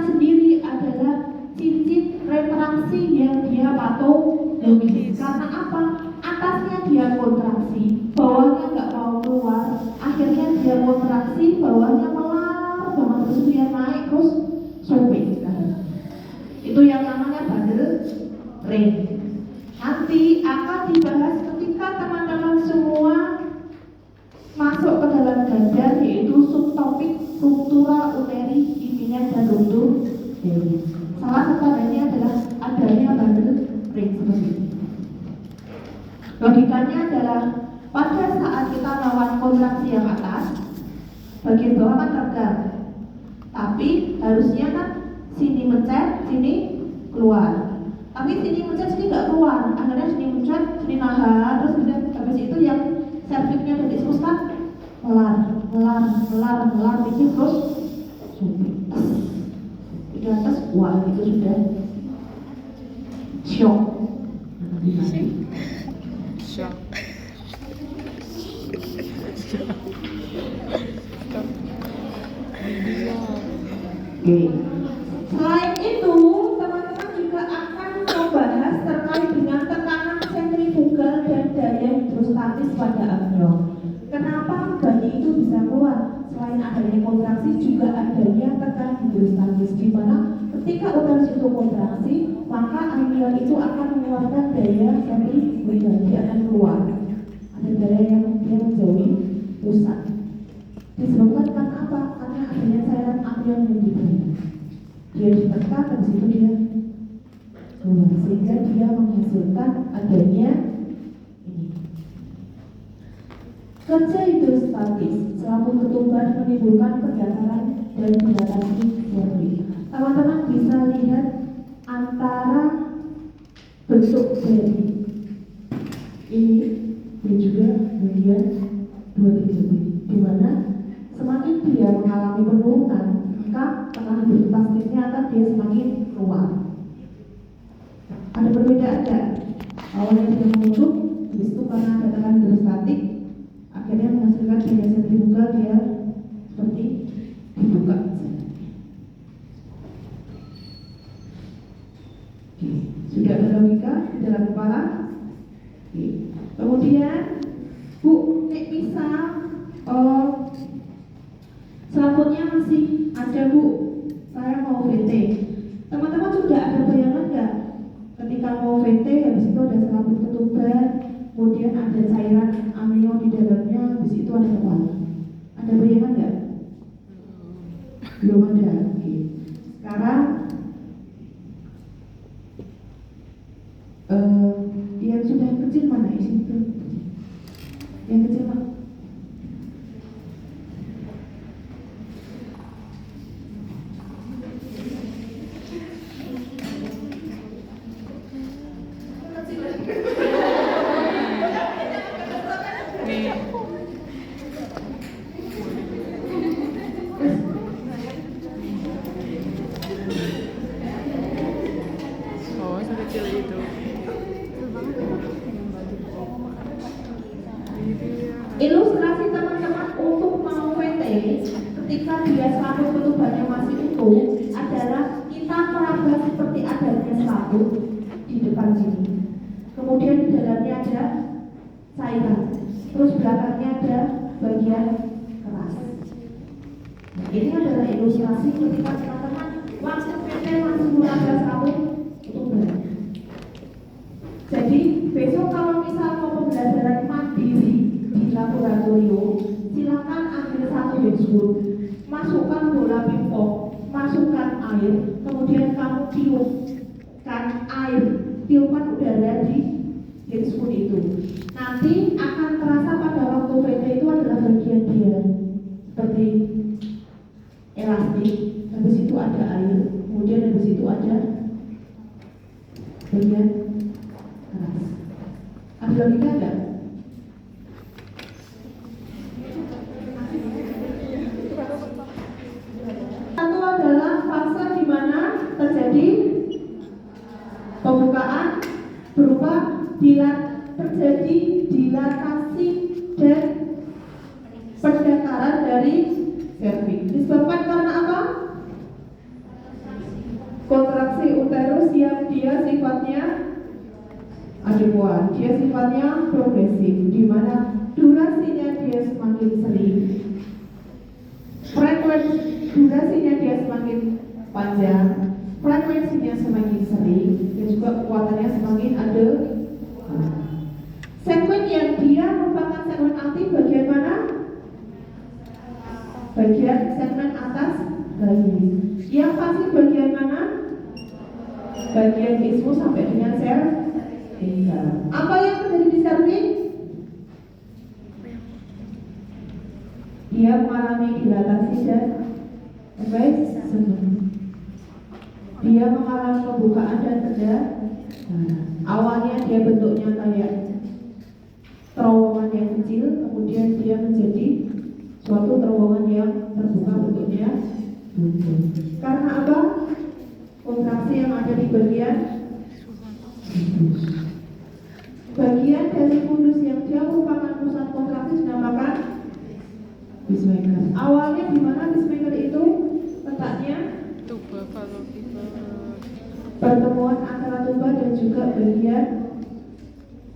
sendiri adalah cincin retraksi yang dia patologi. Karena apa? Atasnya dia kontraksi, bawahnya nggak mau keluar. Akhirnya dia kontraksi, bawahnya melar banget, terus dia naik terus sobek. Itu yang namanya bundle ring. Nanti akan dibahas ketika teman-teman semua masuk ke dalam ganjar, yaitu subtopik ruptura uteri, intinya dan ruptur. Salah satu adalah adanya bundle ring seperti ini. Logikanya adalah pada saat kita melawan kontraksi yang atas, bagian bawah kan tegang, tapi harusnya kan sini mencet, sini keluar. Tapi sini mencet, sini nggak keluar. Akhirnya sini mencet, sini nahan, terus habis itu yang serviknya udah diskuskan melar, itu terus di atas, wah itu sudah shock. Oke. Selain itu, teman-teman juga akan membahas terkait dengan tekanan sentrifugal dan daya hidrostatis pada amnion. Kenapa bayi itu bisa keluar? Selain adanya kontraksi, juga adanya tekanan hidrostatis, di mana ketika uterus itu kontraksi, maka amnion itu akan mengeluarkan daya sentrifugal, dia akan keluar. Ada daya yang dia menjauhi pusat. Disebabkan karena apa? Karena adanya cairan amnion yang di bawah. Dia ditekan, habis itu dia keluar, sehingga dia menghasilkan adanya ini. Kerja hidrostatis selaput ketumbar menimbulkan pendataran dan dilatasi servis. Teman-teman bisa lihat antara bentuk dari ini dan juga bagian 2 di mana semakin dia mengalami penurunan, maka tekanan hidrostatisnya akan dia semakin keluar. Ada perbedaan nggak? Awalnya tidak menutup, habis itu karena ada tekanan hidrostatik, akhirnya menghasilkan daya sentrifugal, dia seperti dibuka. Oke. Sudah ada logika di dalam kepala. Oke. Kemudian Bu, nek bisa selaputnya masih ada Bu, saya mau VT. Teman-teman sudah ada bayangan nggak? Ketika mau VT, habis itu ada selaput ketumbar, kemudian ada cairan amnion di dalamnya, habis itu ada kepala. Ada bayangan nggak? Belum ada. Oke. Sekarang yang sudah kecil mana isi itu? Yang kecil Pak? Ilustrasi teman-teman untuk mau VT ketika dia selaput ketumbarnya masih utuh adalah kita meraba seperti adanya selaput di depan sini. Kemudian di dalamnya ada cairan, terus belakangnya ada bagian keras. Nah, ini adalah ilustrasi ketika teman-teman waktu VT masih meraba selaput ketumbar. Jadi besok kalau misal mau pembelajaran mandiri di laboratorium, silakan ambil 1 handphone, masukkan bola pingpong, masukkan air, kemudian kamu tiupkan air, tiupan udara di handphone itu. Nanti akan terasa pada waktu VT itu adalah bagian dia seperti elastik, habis itu ada air, kemudian habis itu ada bagian keras. Ada logika enggak? Satu adalah fase di mana terjadi pembukaan berupa terjadi dilatasi dan pendataran dari serviks. Disebabkan karena apa? kontraksi uterus yang dia sifatnya adequan, dia sifatnya progresif, di mana durasinya dia semakin sering, durasinya dia semakin panjang, frekuensinya semakin sering, dan juga kekuatannya semakin ada. Segmen yang dia merupakan segmen aktif bagian mana? Bagian segmen atas bayi. Yang pasif bagian mana? Bagian ismus sampai dengan sel tinggal. Apa yang terjadi di cervix? Dia mengalami dilatasi dan dia mengalami pembukaan dan awalnya dia bentuknya kayak terowongan yang kecil, kemudian dia menjadi suatu terowongan yang terbuka bentuknya. Karena apa? Kontraksi yang ada di bagian dari fundus yang dia merupakan pusat kontraksi dinamakan pacemaker. Awalnya di mana pacemaker itu letaknya? Pertemuan antara tuba dan juga bagian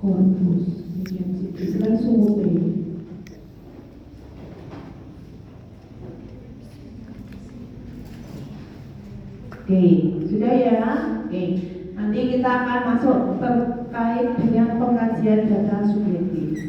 korpus, bagian istilah sumute. Oke, sudah ya. Oke, nanti kita akan masuk terkait dengan pengkajian data subjektif.